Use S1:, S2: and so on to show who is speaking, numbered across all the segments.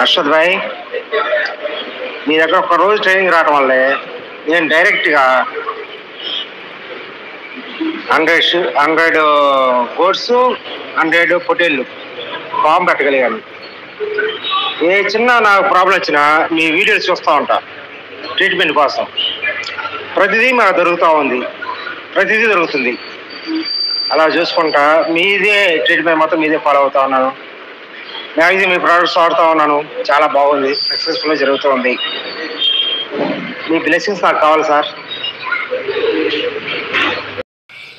S1: అర్షద్ భాయ్, మీ దగ్గర ఒక రోజు ట్రైనింగ్ రావడం వల్లే నేను డైరెక్ట్గా 100 గోడ్స్ 100 పొటేళ్ళు ఫామ్ పెట్టగలిగాను. ఏ చిన్న నాకు ప్రాబ్లం వచ్చినా మీ వీడియోస్ చూస్తూ ఉంటా ట్రీట్మెంట్ కోసం. ప్రతిదీ మాకు ప్రతిదీ జరుగుతుంది. అలా చూసుకుంటా మీదే ట్రీట్మెంట్ మొత్తం మీదే ఫాలో అవుతా ఉన్నాను. మ్యాక్సిమం మీ ప్రోడక్ట్స్ వాడుతూ ఉన్నాను. చాలా బాగుంది, సక్సెస్ఫుల్గా జరుగుతుంది. మీ బ్లెస్సింగ్స్ నాకు కావాలి సార్.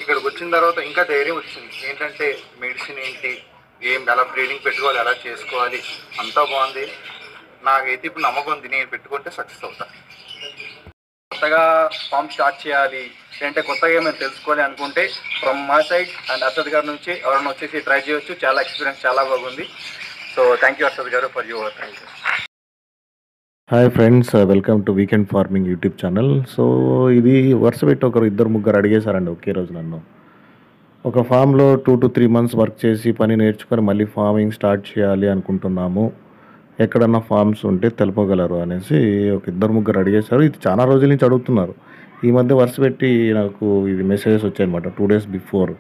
S2: ఇక్కడికి వచ్చిన తర్వాత ఇంకా ధైర్యం వచ్చింది. ఏంటంటే మెడిసిన్ ఏంటి, ఎలా బ్రీడింగ్ పెట్టుకోవాలి, ఎలా చేసుకోవాలి, అంతా బాగుంది. నాకైతే ఇప్పుడు నమ్మకం ఉంది, నేను పెట్టుకుంటే సక్సెస్ అవుతాను. కొత్తగా ఫామ్ స్టార్ట్ చేయాలి అంటే కొత్తగా ఏమైనా తెలుసుకోవాలి అనుకుంటే from my side and Arshad గారి నుంచి ఎవరైనా వచ్చేసి ట్రై చేయొచ్చు. చాలా ఎక్స్పీరియన్స్ చాలా బాగుంది. సో థ్యాంక్ యూ అర్షద్ గారు for your thank you.
S3: Hi friends, welcome to weekend farming YouTube channel. So ఇది వరుస పెట్టి ఇద్దరు ముగ్గురు అడిగేశారండి ఒకే రోజు నన్ను. ఒక ఫామ్లో 2 to 3 months వర్క్ చేసి పని నేర్చుకొని మళ్ళీ ఫార్మింగ్ స్టార్ట్ చేయాలి అనుకుంటున్నాము, ఎక్కడన్నా ఫార్మ్స్ ఉంటే తెలుపగలరు అనేసి ఇద్దరు ముగ్గురు అడిగేశారు. ఇది చాలా రోజుల నుంచి అడుగుతున్నారు. ఈ మధ్య వరుస పెట్టి నాకు ఇది మెసేజెస్ వచ్చాయన్నమాట 2 days బిఫోర్.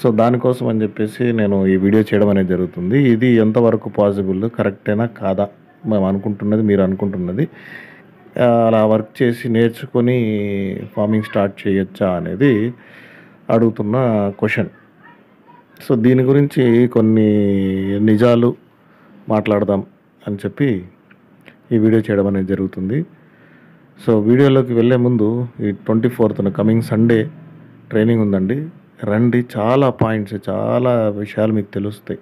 S3: సో దానికోసం అని చెప్పేసి నేను ఈ వీడియో చేయడం అనేది జరుగుతుంది. ఇది ఎంతవరకు పాసిబుల్, కరెక్టేనా కాదా, మేము అనుకుంటున్నది, మీరు అనుకుంటున్నది, అలా వర్క్ చేసి నేర్చుకొని ఫార్మింగ్ స్టార్ట్ చేయొచ్చా అనేది అడుగుతున్న క్వశ్చన్. సో దీని గురించి కొన్ని నిజాలు మాట్లాడదాం అని చెప్పి ఈ వీడియో చేయడం అనేది జరుగుతుంది. సో వీడియోలోకి వెళ్ళే ముందు ఈ 24th కమింగ్ సండే ట్రైనింగ్ ఉందండి, రండి. చాలా పాయింట్స్, చాలా విషయాలు మీకు తెలుస్తాయి.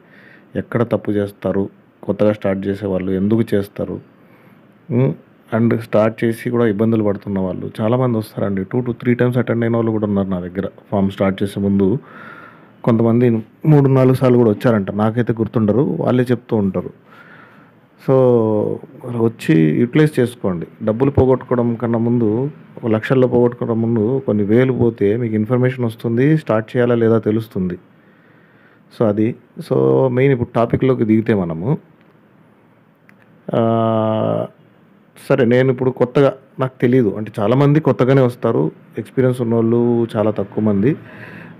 S3: ఎక్కడ తప్పు చేస్తారు, కొత్తగా స్టార్ట్ చేసే వాళ్ళు ఎందుకు చేస్తారు, అండ్ స్టార్ట్ చేసి కూడా ఇబ్బందులు పడుతున్న వాళ్ళు చాలామంది వస్తారండి. 2 to 3 times అటెండ్ అయిన వాళ్ళు కూడా ఉన్నారు నా దగ్గర. ఫామ్ స్టార్ట్ చేసే ముందు కొంతమంది 3-4 సార్లు కూడా వచ్చారంట. నాకైతే గుర్తుండరు, వాళ్ళే చెప్తూ ఉంటారు. సో వచ్చి యూటిలైజ్ చేసుకోండి. డబ్బులు పోగొట్టుకోవడం కన్నా ముందు, లక్షల్లో పోగొట్టుకోవడం ముందు కొన్ని వేలు పోతే మీకు ఇన్ఫర్మేషన్ వస్తుంది, స్టార్ట్ చేయాలా లేదా తెలుస్తుంది. సో అది మెయిన్. ఇప్పుడు టాపిక్లోకి దిగితే మనము, సరే నేను ఇప్పుడు కొత్తగా, నాకు తెలియదు అంటే చాలామంది కొత్తగానే వస్తారు, ఎక్స్పీరియన్స్ ఉన్నవాళ్ళు చాలా తక్కువ మంది.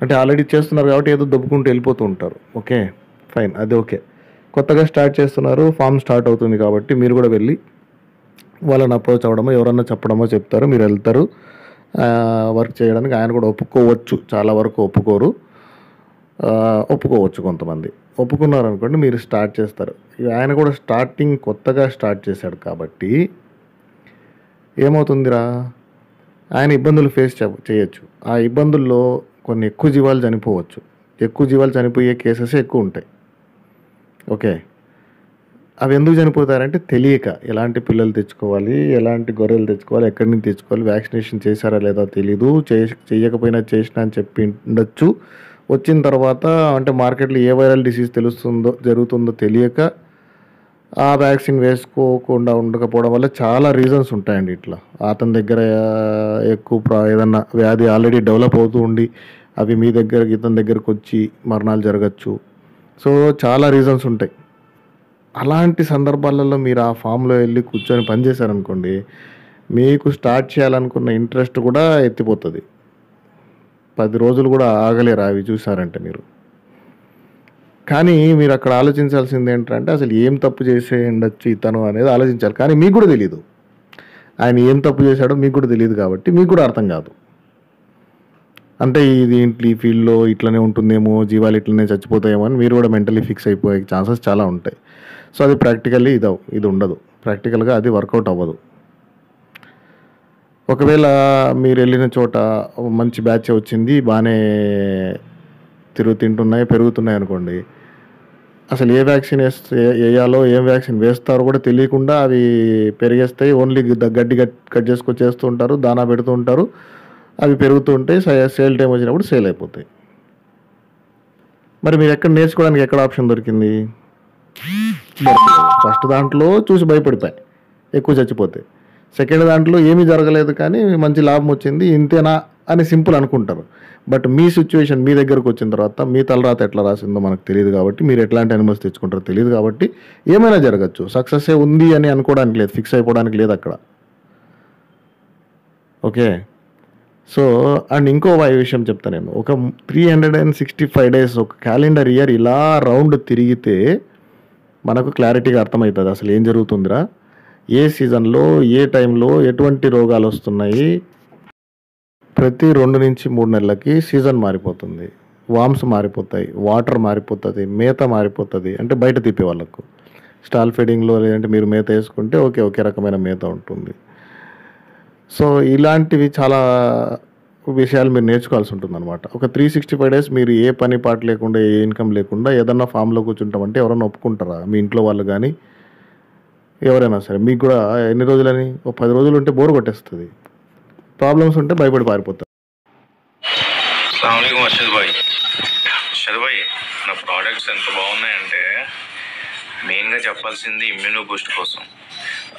S3: అంటే ఆల్రెడీ చేస్తున్నారు కాబట్టి ఏదో దొబ్బుకుంటూ వెళ్ళిపోతూ ఉంటారు. ఓకే ఫైన్, అది ఓకే. కొత్తగా స్టార్ట్ చేస్తున్నారు, ఫామ్ స్టార్ట్ అవుతుంది కాబట్టి మీరు కూడా వెళ్ళి వాళ్ళని అప్రోచ్ అవ్వడమో, ఎవరన్నా చెప్పడమో చెప్తారు, మీరు వెళ్తారు వర్క్ చేయడానికి. ఆయన కూడా ఒప్పుకోవచ్చు, చాలా వరకు ఒప్పుకోరు, ఒప్పుకోవచ్చు కొంతమంది. ఒప్పుకున్నారనుకోండి మీరు స్టార్ట్ చేస్తారు. ఆయన కూడా కొత్తగా స్టార్ట్ చేశాడు కాబట్టి ఏమవుతుందిరా, ఆయన ఇబ్బందులు ఫేస్ చేయొచ్చు. ఆ ఇబ్బందుల్లో కొన్ని ఎక్కువ జీవాలు చనిపోవచ్చు. ఎక్కువ జీవాలు చనిపోయే కేసెస్ ఎక్కువ ఉంటాయి. ఓకే, అవి ఎందుకు చనిపోతారంటే తెలియక. ఎలాంటి పిల్లలు తెచ్చుకోవాలి, ఎలాంటి గొర్రెలు తెచ్చుకోవాలి, ఎక్కడి నుంచి తెచ్చుకోవాలి, వ్యాక్సినేషన్ చేశారా లేదా తెలీదు, చేయకపోయినా చేసినా అని చెప్పి ఉండొచ్చు. వచ్చిన తర్వాత అంటే మార్కెట్లో ఏ వైరల్ డిసీజ్ జరుగుతుందో తెలియక ఆ వ్యాక్సిన్ వేసుకోకుండా ఉండకపోవడం వల్ల చాలా రీజన్స్ ఉంటాయండి. ఇట్లా అతని దగ్గర ఎక్కువ ఏదన్నా వ్యాధి ఆల్రెడీ డెవలప్ అవుతూ ఉండి అవి మీ దగ్గరకి, ఇతని దగ్గరకు వచ్చి మరణాలు జరగచ్చు. సో చాలా రీజన్స్ ఉంటాయి. అలాంటి సందర్భాలలో మీరు ఆ ఫామ్లో వెళ్ళి కూర్చొని పనిచేశారనుకోండి, మీకు స్టార్ట్ చేయాలనుకున్న ఇంట్రెస్ట్ కూడా ఎత్తిపోతుంది. 10 రోజులు కూడా ఆగలేరు అవి చూసారంటే మీరు. కానీ మీరు అక్కడ ఆలోచించాల్సింది ఏంటంటే అసలు ఏం తప్పు చేసే ఉండొచ్చు ఇతను అనేది ఆలోచించాలి. కానీ మీకు కూడా తెలియదు, ఆయన ఏం తప్పు చేశాడో మీకు కూడా తెలియదు కాబట్టి మీకు కూడా అర్థం కాదు. అంటే ఇది ఈ ఫీల్డ్లో ఇట్లనే ఉంటుందేమో, జీవాలు ఇట్లనే చచ్చిపోతాయేమో అని మీరు కూడా మెంటలీ ఫిక్స్ అయిపోయే ఛాన్సెస్ చాలా ఉంటాయి. సో అది ప్రాక్టికల్లీ ఇది ఉండదు, ప్రాక్టికల్గా అది వర్కౌట్ అవ్వదు. ఒకవేళ మీరు వెళ్ళిన చోట మంచి బ్యాచ్ వచ్చింది, బాగానే తింటున్నాయి, పెరుగుతున్నాయి అనుకోండి, అసలు ఏ వ్యాక్సిన్ వేయాలో, ఏం వ్యాక్సిన్ వేస్తారో కూడా తెలియకుండా అవి పెరిగేస్తాయి. ఓన్లీ గడ్డి కట్ చేసుకొచ్చేస్తూ ఉంటారు, దానా పెడుతూ ఉంటారు, అవి పెరుగుతూ ఉంటాయి. సేల్ టైం వచ్చినప్పుడు సేల్ అయిపోతాయి. మరి మీరు ఎక్కడ నేర్చుకోవడానికి ఎక్కడ ఆప్షన్ దొరికింది? ఫస్ట్ దాంట్లో చూసి భయపడిపోయి ఎక్కువ చచ్చిపోతాయి. సెకండ్ దాంట్లో ఏమీ జరగలేదు కానీ మంచి లాభం వచ్చింది, ఇంతేనా అని సింపుల్ అనుకుంటారు. బట్ మీ సిచ్యువేషన్ మీ దగ్గరకు వచ్చిన తర్వాత మీ తలరాత ఎట్లా రాసిందో మనకు తెలియదు కాబట్టి, మీరు ఎట్లాంటి అనిమల్స్ తెచ్చుకుంటారో తెలియదు కాబట్టి ఏమైనా జరగచ్చు. సక్సెస్సే ఉంది అని అనుకోవడానికి లేదు, ఫిక్స్ అయిపోవడానికి లేదు అక్కడ. ఓకే. సో అండ్ ఇంకో విషయం చెప్తా నేను. ఒక 365 డేస్ ఒక క్యాలెండర్ ఇయర్ ఇలా రౌండ్ తిరిగితే మనకు క్లారిటీగా అర్థమవుతుంది అసలు ఏం జరుగుతుందిరా, ఏ సీజన్లో ఏ టైంలో ఎటువంటి రోగాలు వస్తున్నాయి. ప్రతి 2 నుంచి 3 నెలలకి సీజన్ మారిపోతుంది, వామ్స్ మారిపోతాయి, వాటర్ మారిపోతుంది, మేత మారిపోతుంది. అంటే బయట తిప్పే వాళ్ళకు స్టాల్ ఫీడింగ్లో లేదంటే మీరు మేత వేసుకుంటే ఒకే రకమైన మేత ఉంటుంది. సో ఇలాంటివి చాలా విషయాలు మీరు నేర్చుకోవాల్సి ఉంటుంది అనమాట. ఒక 365 డేస్ మీరు ఏ పని పాట లేకుండా, ఏ ఇన్కమ్ లేకుండా ఏదన్నా ఫామ్లో కూర్చుంటామంటే ఎవరైనా ఒప్పుకుంటారా? మీ ఇంట్లో వాళ్ళు కానీ ఎవరైనా సరే. మీకు కూడా ఎన్ని రోజులని, ఒక 10 రోజులు ఉంటే బోర్ కొట్టేస్తుంది, ప్రాబ్లమ్స్ ఉంటే భయపడి పారిపోతారు.
S4: అస్సలాముఅలైకుం అర్షద్ భాయ్. అర్షద్ భాయ్, నా ప్రోడక్ట్స్ ఎంత బాగున్నాయంటే మెయిన్గా చెప్పాల్సింది ఇమ్యూనో బూస్ట్ కోసం.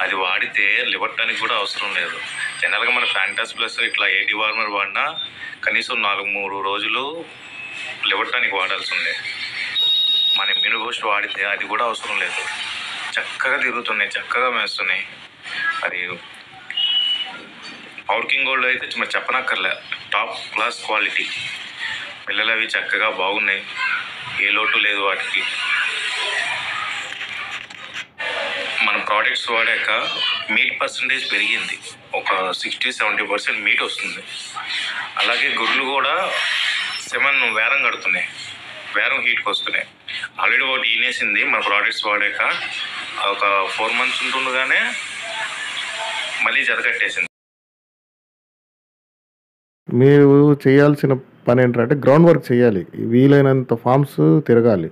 S4: అది వాడితే లివర్ టానిక్ కూడా అవసరం లేదు. జనరల్గా మన ఫ్యాంటాస్ ప్లస్ ఇట్లా 80 వార్మర్ వాడినా కనీసం 4-3 రోజులు లివర్ టానిక్ వాడాల్సి ఉంది. మన ఇమ్యూనో బూస్ట్ వాడితే అది కూడా అవసరం లేదు. చక్కగా తిరుగుతున్నాయి, చక్కగా మేస్తున్నాయి. అది పవర్ కింగ్ గోల్డ్ అయితే మరి చెప్పనక్కర్లే, టాప్ క్లాస్ క్వాలిటీ. పిల్లలు అవి చక్కగా బాగున్నాయి, ఏ లోటు లేదు వాటికి. మన ప్రోడక్ట్స్ వాడాక మీట్ పర్సంటేజ్ పెరిగింది, ఒక 60-70% మీట్ వస్తుంది. అలాగే గుడ్లు కూడా 7 వేరం కడుతున్నాయి, వేరం హీట్కి వస్తున్నాయి. ఆల్రెడీ ఒకటి ఈనేసింది మన ప్రోడక్ట్స్ వాడాక, ఒక 4 months ఉంటుండగానే మళ్ళీ జతకట్టేసింది.
S3: మీరు చేయాల్సిన పని ఏంటంటే గ్రౌండ్ వర్క్ చేయాలి, వీలైనంత ఫామ్స్ తిరగాలి,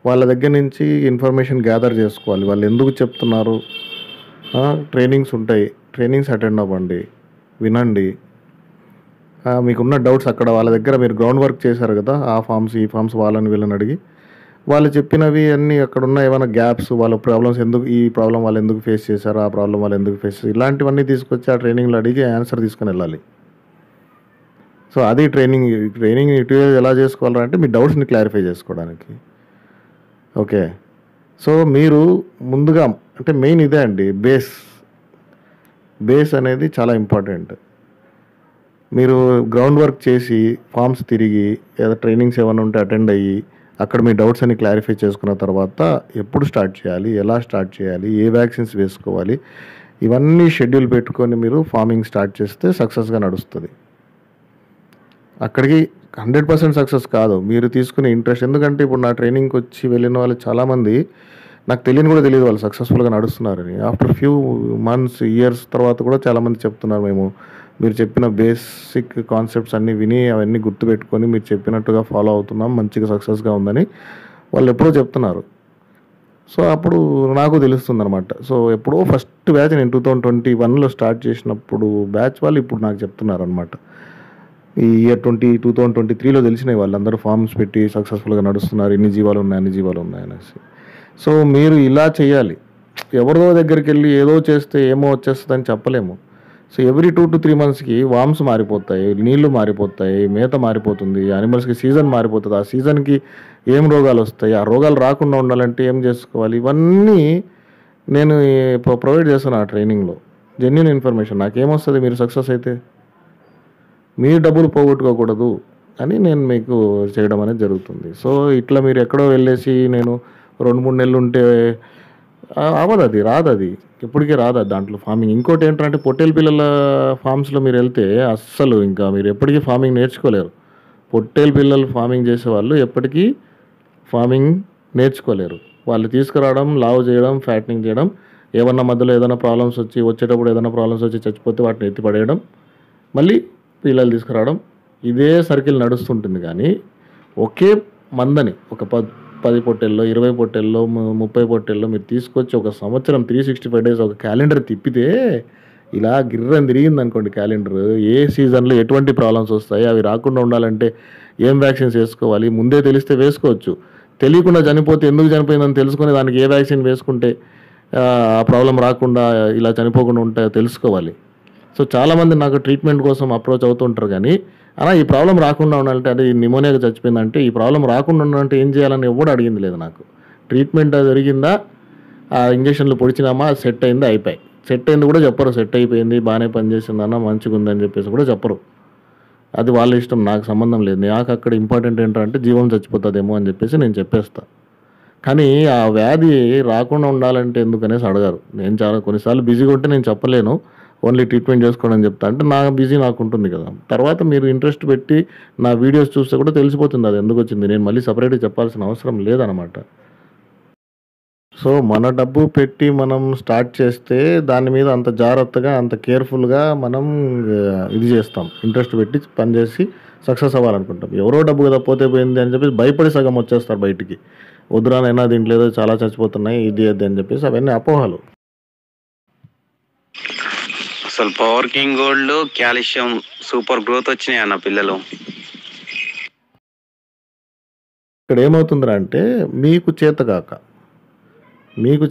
S3: వాళ్ళ దగ్గర నుంచి ఇన్ఫర్మేషన్ గ్యాదర్ చేసుకోవాలి. వాళ్ళు ఎందుకు చెప్తున్నారు, ట్రైనింగ్స్ ఉంటాయి, ట్రైనింగ్స్ అటెండ్ అవ్వండి, వినండి. మీకున్న డౌట్స్ అక్కడ వాళ్ళ దగ్గర మీరు గ్రౌండ్ వర్క్ చేశారు కదా, ఆ ఫామ్స్ ఈ ఫామ్స్ వాళ్ళని వీళ్ళని అడిగి వాళ్ళు చెప్పినవి అన్నీ అక్కడ ఉన్న ఏమైనా గ్యాప్స్, వాళ్ళ ప్రాబ్లమ్స్ ఎందుకు, ఈ ప్రాబ్లం వాళ్ళు ఎందుకు ఫేస్ చేశారు, ఆ ప్రాబ్లం వాళ్ళు ఎందుకు ఫేస్ చేశారు, ఇలాంటివన్నీ తీసుకొచ్చి ఆ ట్రైనింగ్లో అడిగి ఆన్సర్ తీసుకొని వెళ్ళాలి. సో అది ట్రైనింగ్ యూటిలైజ్ ఎలా చేసుకోవాలంటే మీ డౌట్స్ని క్లారిఫై చేసుకోవడానికి. ఓకే. సో మీరు ముందుగా అంటే మెయిన్ ఇదే అండి, బేస్ అనేది చాలా ఇంపార్టెంట్. మీరు గ్రౌండ్ వర్క్ చేసి ఫామ్స్ తిరిగి ఏదో ట్రైనింగ్స్ ఏమైనా ఉంటే అటెండ్ అయ్యి అక్కడ మీ డౌట్స్ అన్ని క్లారిఫై చేసుకున్న తర్వాత ఎప్పుడు స్టార్ట్ చేయాలి, ఎలా స్టార్ట్ చేయాలి, ఏ వ్యాక్సిన్స్ వేసుకోవాలి, ఇవన్నీ షెడ్యూల్ పెట్టుకొని మీరు ఫార్మింగ్ స్టార్ట్ చేస్తే సక్సెస్గా నడుస్తుంది. అక్కడికి 100% సక్సెస్ కాదు, మీరు తీసుకునే ఇంట్రెస్ట్. ఎందుకంటే ఇప్పుడు నా ట్రైనింగ్కి వచ్చి వెళ్ళిన వాళ్ళు చాలామంది నాకు తెలియని కూడా తెలియదు వాళ్ళు సక్సెస్ఫుల్గా నడుస్తున్నారని. ఆఫ్టర్ ఫ్యూ మంత్స్, ఇయర్స్ తర్వాత కూడా చాలామంది చెప్తున్నారు, మీరు చెప్పిన బేసిక్ కాన్సెప్ట్స్ అన్నీ విని అవన్నీ గుర్తుపెట్టుకొని మీరు చెప్పినట్టుగా ఫాలో అవుతున్నాం, మంచిగా సక్సెస్గా ఉందని వాళ్ళు ఎప్పుడో చెప్తున్నారు. సో అప్పుడు నాకు తెలుస్తుంది అనమాట. సో ఎప్పుడో ఫస్ట్ బ్యాచ్ నేను 2021లో స్టార్ట్ చేసినప్పుడు బ్యాచ్ వాళ్ళు ఇప్పుడు నాకు చెప్తున్నారు అనమాట. ఈ ఇయర్ 2023లో తెలిసినాయి వాళ్ళందరూ ఫార్మ్స్ పెట్టి సక్సెస్ఫుల్గా నడుస్తున్నారు, ఇన్ని జీవాలు ఉన్నాయనేసి. సో మీరు ఇలా చేయాలి, ఎవరిదో దగ్గరికి వెళ్ళి ఏదో చేస్తే ఏమో వచ్చేస్తుందని చెప్పలేము. సో ఎవ్రీ 2 to 3 monthsకి వామ్స్ మారిపోతాయి, నీళ్లు మారిపోతాయి, మేత మారిపోతుంది, యానిమల్స్కి సీజన్ మారిపోతుంది, ఆ సీజన్కి ఏం రోగాలు వస్తాయి, ఆ రోగాలు రాకుండా ఉండాలంటే ఏం చేసుకోవాలి, ఇవన్నీ నేను ప్రొవైడ్ చేస్తాను ఆ ట్రైనింగ్లో. Genuine information. నాకేమొస్తుంది మీరు సక్సెస్ అయితే, మీ డబ్బులు పోగొట్టుకోకూడదు అని నేను మీకు చేయడం అనేది జరుగుతుంది. సో ఇట్లా మీరు ఎక్కడో వెళ్ళేసి నేను 2-3 నెలలు ఉంటే అవ్వదు, అది రాదు, అది ఎప్పటికీ రాదు దాంట్లో ఫార్మింగ్. ఇంకోటి ఏంటంటే పొట్టేలు పిల్లల ఫామ్స్లో మీరు వెళ్తే అస్సలు ఇంకా మీరు ఎప్పటికీ ఫార్మింగ్ నేర్చుకోలేరు. పొట్టేలు పిల్లలు ఫార్మింగ్ చేసేవాళ్ళు ఎప్పటికీ ఫార్మింగ్ నేర్చుకోలేరు. వాళ్ళు తీసుకురావడం, లావు చేయడం, ఫ్యాటనింగ్ చేయడం, ఏమన్నా మధ్యలో ఏదైనా ప్రాబ్లమ్స్ వచ్చేటప్పుడు ఏదైనా ప్రాబ్లమ్స్ వచ్చి చచ్చిపోతే వాటిని ఎత్తిపడేయడం, మళ్ళీ పిల్లలు తీసుకురావడం, ఇదే సర్కిల్ నడుస్తుంటుంది. కానీ ఒకే మందని ఒక 10 పొట్టెల్లో, 20 పొట్టెల్లో, 30 పొట్టెల్లో మీరు తీసుకొచ్చి ఒక సంవత్సరం 365 days ఒక క్యాలెండర్ తిప్పితే ఇలా గిర్రని తిరిగింది అనుకోండి క్యాలెండర్, ఏ సీజన్లో ఎటువంటి ప్రాబ్లమ్స్ వస్తాయి, అవి రాకుండా ఉండాలంటే ఏం వ్యాక్సిన్స్ వేసుకోవాలి ముందే తెలిస్తే వేసుకోవచ్చు. తెలియకుండా చనిపోతే ఎందుకు చనిపోయిందని తెలుసుకొని దానికి ఏ వ్యాక్సిన్ వేసుకుంటే ఆ ప్రాబ్లం రాకుండా ఇలా చనిపోకుండా ఉంటాయో తెలుసుకోవాలి. సో చాలామంది నాకు ట్రీట్మెంట్ కోసం అప్రోచ్ అవుతుంటారు, కానీ అలా ఈ ప్రాబ్లం రాకుండా ఉండాలంటే, అదే నిమోనియాగా చచ్చిపోయిందంటే ఈ ప్రాబ్లం రాకుండా ఉండాలంటే ఏం చేయాలని ఎవడు అడిగింది లేదు నాకు. ట్రీట్మెంట్ జరిగిందా, ఆ ఇంజక్షన్లు పొడిచినామా, సెట్ అయింది, అయిపోయి. సెట్ అయింది కూడా చెప్పరు, సెట్ అయిపోయింది, బాగానే పనిచేసిందన్న, మంచిగా ఉందని చెప్పేసి కూడా చెప్పరు. అది వాళ్ళ ఇష్టం, నాకు సంబంధం లేదు. నాకు అక్కడ ఇంపార్టెంట్ ఏంటంటే జీవం చచ్చిపోతుందేమో అని చెప్పేసి నేను చెప్పేస్తా. కానీ ఆ వ్యాధి రాకుండా ఉండాలంటే ఎందుకనేసి అడగారు. నేను చాలా కొన్నిసార్లు బిజీగా ఉంటే నేను చెప్పలేను, ఓన్లీ ట్రీట్మెంట్ చేసుకోండి అని చెప్తా. అంటే నా బిజీ నాకు ఉంటుంది కదా. తర్వాత మీరు ఇంట్రెస్ట్ పెట్టి నా వీడియోస్ చూస్తే కూడా తెలిసిపోతుంది అది ఎందుకు వచ్చింది. నేను మళ్ళీ సపరేట్గా చెప్పాల్సిన అవసరం లేదనమాట. సో మన డబ్బు పెట్టి మనం స్టార్ట్ చేస్తే దాని మీద అంత జాగ్రత్తగా, అంత కేర్ఫుల్గా మనం ఇది చేస్తాం. ఇంట్రెస్ట్ పెట్టి పనిచేసి సక్సెస్ అవ్వాలనుకుంటాం. ఎవరో డబ్బు కదా పోతే పోయింది అని చెప్పేసి భయపడి సగం వచ్చేస్తారు బయటికి. వద్దురానైనా దీంట్లో చాలా చచ్చిపోతున్నాయి, ఇది అది అని చెప్పేసి అవన్నీ అపోహలు.
S5: అసలు power king gold, calcium super growth వచ్చినాయి అన్న పిల్లలు.
S3: ఇక్కడ ఏమవుతుందిరా అంటే మీకు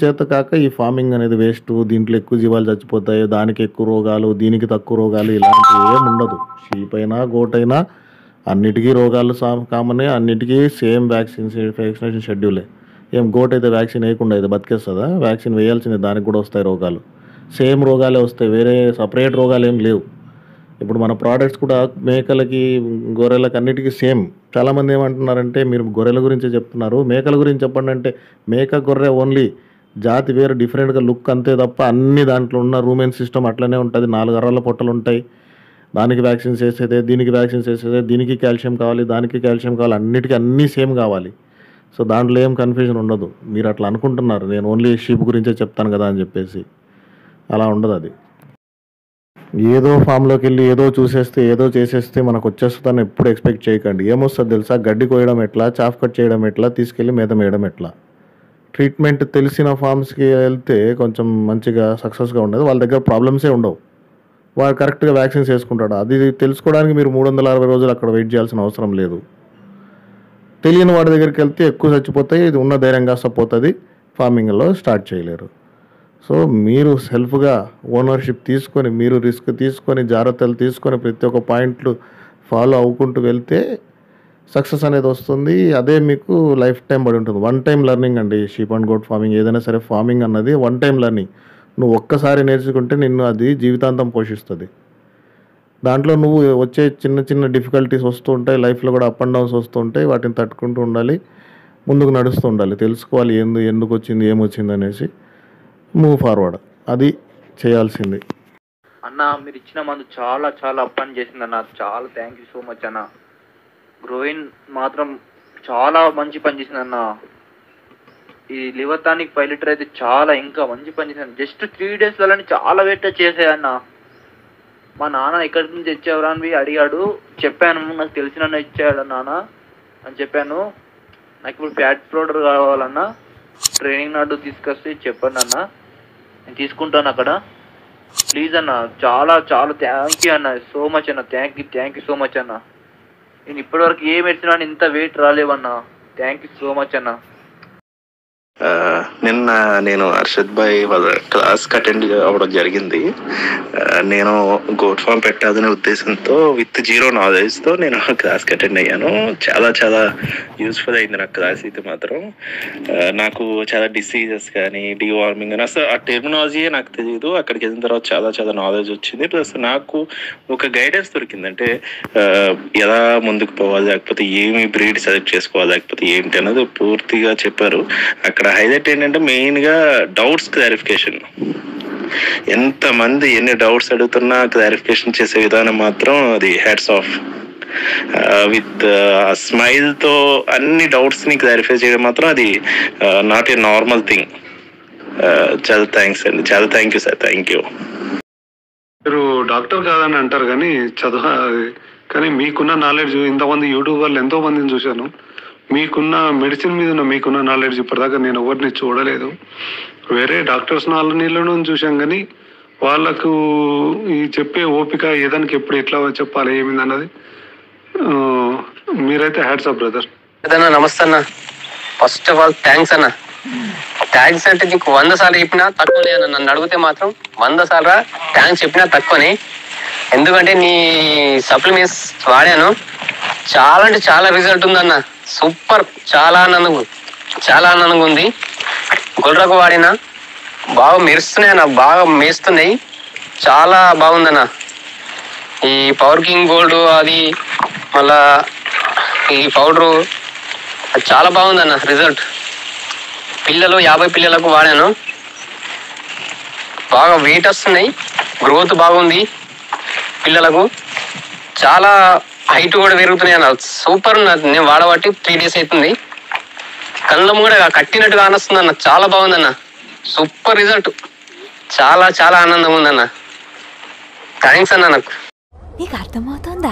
S3: చేత కాక ఈ ఫార్మింగ్ అనేది వేస్ట్, దీంట్లో ఎక్కువ జీవాలు చచ్చిపోతాయి, దానికి ఎక్కువ రోగాలు, దీనికి తక్కువ రోగాలు, ఇలాంటివి ఏమి ఉండదు. షీప్ అయినా గోట్ అయినా అన్నిటికీ రోగాలు కామనే, అన్నిటికీ సేమ్ వ్యాక్సినేషన్ షెడ్యూలే. ఏం గోట్ అయితే వ్యాక్సిన్ వేయకుండా అయితే బతికేస్తుందా? వ్యాక్సిన్ వేయాల్సిందే, దానికి కూడా వస్తాయి రోగాలు. సేమ్ రోగాలే వస్తాయి, వేరే సపరేట్ రోగాలు ఏం లేవు. ఇప్పుడు మన ప్రోడక్ట్స్ కూడా మేకలకి, గొర్రెలకి అన్నిటికీ సేమ్. చాలామంది ఏమంటున్నారంటే మీరు గొర్రెల గురించి చెప్తున్నారు, మేకల గురించి చెప్పండి అంటే, మేక గొర్రె ఓన్లీ జాతి వేరు, డిఫరెంట్గా లుక్ అంతే తప్ప అన్ని దాంట్లో ఉన్న రూమెన్ సిస్టమ్ అట్లనే ఉంటుంది. 4 అర్రాల పొట్టలు ఉంటాయి, దానికి వ్యాక్సిన్స్ వేసేదే, దీనికి వ్యాక్సిన్స్ వేసేదే, దీనికి కాల్షియం కావాలి, దానికి కాల్షియం కావాలి, అన్నిటికీ అన్నీ సేమ్ కావాలి. సో దాంట్లో ఏం కన్ఫ్యూజన్ ఉండదు. మీరు అట్లా అనుకుంటున్నారు నేను ఓన్లీ షీప్ గురించే చెప్తాను కదా అని చెప్పేసి, అలా ఉండదు. అది ఏదో ఫామ్లోకి వెళ్ళి ఏదో చూసేస్తే ఏదో చేసేస్తే మనకు వచ్చేస్తుందని ఎప్పుడు ఎక్స్పెక్ట్ చేయకండి. ఏమొస్తుంది తెలుసా? గడ్డి కోయడం ఎట్లా, చాఫ్ కట్ చేయడం ఎట్లా, తీసుకెళ్ళి మేత వేయడం ఎట్లా. ట్రీట్మెంట్ తెలిసిన ఫామ్స్కి వెళ్తే కొంచెం మంచిగా సక్సెస్గా ఉండదు, వాళ్ళ దగ్గర ప్రాబ్లమ్సే ఉండవు, వాడు కరెక్ట్గా వ్యాక్సిన్స్ వేసుకుంటాడు. అది తెలుసుకోవడానికి మీరు 360 రోజులు అక్కడ వెయిట్ చేయాల్సిన అవసరం లేదు. తెలియని వాడి దగ్గరికి వెళ్తే ఎక్కువ చచ్చిపోతాయి, ఇది ఉన్న ధైర్యం కాస్త పోతుంది, ఫార్మింగ్లో స్టార్ట్ చేయలేరు. సో మీరు సెల్ఫ్గా ఓనర్షిప్ తీసుకొని, మీరు రిస్క్ తీసుకొని, జాగ్రత్తలు తీసుకొని, ప్రతి ఒక్క పాయింట్లు ఫాలో అవ్వుకుంటూ వెళ్తే సక్సెస్ అనేది వస్తుంది. అదే మీకు లైఫ్ టైం పడి ఉంటుంది. 1 టైం లెర్నింగ్ అండి షీప్ అండ్ గోట్ ఫార్మింగ్. ఏదైనా సరే ఫార్మింగ్ అన్నది 1 టైం లెర్నింగ్. నువ్వు ఒక్కసారి నేర్చుకుంటే నిన్ను అది జీవితాంతం పోషిస్తుంది. దాంట్లో నువ్వు వచ్చే చిన్న చిన్న డిఫికల్టీస్ వస్తూ ఉంటాయి, లైఫ్లో కూడా అప్ అండ్ డౌన్స్ వస్తూ ఉంటాయి. వాటిని తట్టుకుంటూ ఉండాలి, ముందుకు నడుస్తూ ఉండాలి, తెలుసుకోవాలి ఎందుకు వచ్చింది, ఏమొచ్చింది అనేసి మూవ్ ఫార్వర్డ్. అది చేయాల్సింది.
S6: అన్న మీరు ఇచ్చిన మందు చాలా చాలా పని చేసింది అన్న, చాలా థ్యాంక్ యూ సో మచ్ అన్న. గ్రోయిన్ మాత్రం చాలా మంచి పని చేసింది అన్న. ఈ లివర్ టానిక్ 5 లీటర్ అయితే చాలా ఇంకా మంచి పని చేశాను. జస్ట్ 3 డేస్లోనే చాలా వెయిట్ చేసేయన్న. మా నాన్న ఎక్కడి నుంచి తెచ్చావురా అని అడిగాడు, చెప్పాను నాకు తెలిసిన ఇచ్చాడు నాన్న అని చెప్పాను. నాకు ఇప్పుడు ఫ్యాట్ పౌడర్ కావాలన్నా, ట్రైనింగ్ నాడు తీసుకొస్తే చెప్పండి అన్న, నేను తీసుకుంటాను అక్కడ, ప్లీజ్ అన్న. చాలా చాలా థ్యాంక్ యూ అన్న, సో మచ్ అన్న, థ్యాంక్ యూ సో మచ్ అన్న. నేను ఇప్పటివరకు ఏ మెడిసిన్ అని ఇంత వెయిట్ రాలేవన్నా. థ్యాంక్ యూ సో మచ్ అన్న.
S5: నిన్న నేను అర్షద్ భాయ్ వాళ్ళ క్లాస్కి అటెండ్ అవ్వడం జరిగింది. నేను గోట్ ఫామ్ పెట్టాలనే ఉద్దేశంతో విత్ 0 నాలెడ్జ్తో నేను క్లాస్కి అటెండ్ అయ్యాను. చాలా చాలా యూస్ఫుల్ అయింది నాకు క్లాస్ అయితే మాత్రం. నాకు చాలా డిసీజెస్ కానీ డివార్మింగ్ కానీ అసలు ఆ టెర్మినాలజీయే నాకు తెలియదు. అక్కడికి వెళ్ళిన తర్వాత చాలా చాలా నాలెడ్జ్ వచ్చింది. ప్లస్ నాకు ఒక గైడెన్స్ దొరికింది. అంటే ఎలా ముందుకు పోవాలి, లేకపోతే ఏమి బ్రీడ్ సెలెక్ట్ చేసుకోవాలి, లేకపోతే ఏంటి అన్నది పూర్తిగా చెప్పారు. అక్కడ హైలైట్ ఏంటంటే మెయిన్గా డౌట్స్ క్లారిఫికేషన్. ఎంతమంది ఎన్ని డౌట్స్ అడుగుతున్నా క్లారిఫికేషన్ చేసే విధానం మాత్రం అది హ్యాట్స్ ఆఫ్. విత్ స్మైల్తో అన్ని డౌట్స్ని క్లారిఫై చేయడం మాత్రం అది నాట్ ఏ నార్మల్ థింగ్. చాలా థ్యాంక్స్ అండి, చాలా thank you sir, thank you.
S7: మీరు డాక్టర్ కాదని అంటారు కానీ కానీ మీకున్న నాలెడ్జ్, ఇంతమంది యూట్యూబర్లు ఎంతో మందిని చూశాను, మీకున్న మెడిసిన్ మీద మీకున్న నాలెడ్జ్ ఇప్పటిదాకా నేను ఎవరిని చూడలేదు. వేరే డాక్టర్స్ నీళ్ళను చూసాం కానీ వాళ్ళకు ఈ చెప్పే ఓపిక ఏదానికి ఎప్పుడు ఎట్లా చెప్పాలి ఏమింది అన్నది మీరైతే హ్యాట్స్ ఆఫ్ బ్రదర్.
S8: నమస్తే అన్న, ఫస్ట్ ఆఫ్ ఆల్ థ్యాంక్స్ అన్న. థ్యాంక్స్ అంటే నీకు 100 సార్లు చెప్పినా తక్కువనే అన్న. నన్ను అడిగితే మాత్రం 100 సార్లు థ్యాంక్స్ చెప్పినా తక్కువనే. ఎందుకంటే నీ సప్లిమెంట్స్ వాడాను, చాలా అంటే చాలా రిజల్ట్ ఉందన్న. సూపర్, చాలా ఆనందంగా ఉంది. గొర్రెకు వాడిన బాగా మెరుస్తున్నాయి అన్న, బాగా మేస్తున్నాయి, చాలా బాగుందన్న. ఈ పవర్ కింగ్ గోల్డ్ అది మళ్ళా ఈ పౌడరు అది చాలా బాగుందన్న రిజల్ట్. పిల్లలు 50 పిల్లలకు వాడాను, బాగా వెయిట్ వస్తున్నాయి, గ్రోత్ బాగుంది పిల్లలకు, చాలా హైట్ కూడా పెరుగుతున్నాయి అన్న. సూపర్ ఉన్నది. నేను వాడబట్టి 3 days అవుతుంది. కళ్ళం కూడా కట్టినట్టు కానొస్తుంది అన్న, చాలా బాగుందన్న. సూపర్ రిజల్ట్, చాలా ఆనందంగా ఉందన్న. థ్యాంక్స్ అన్న. నాకు
S9: నీకు అర్థమవుతుందా?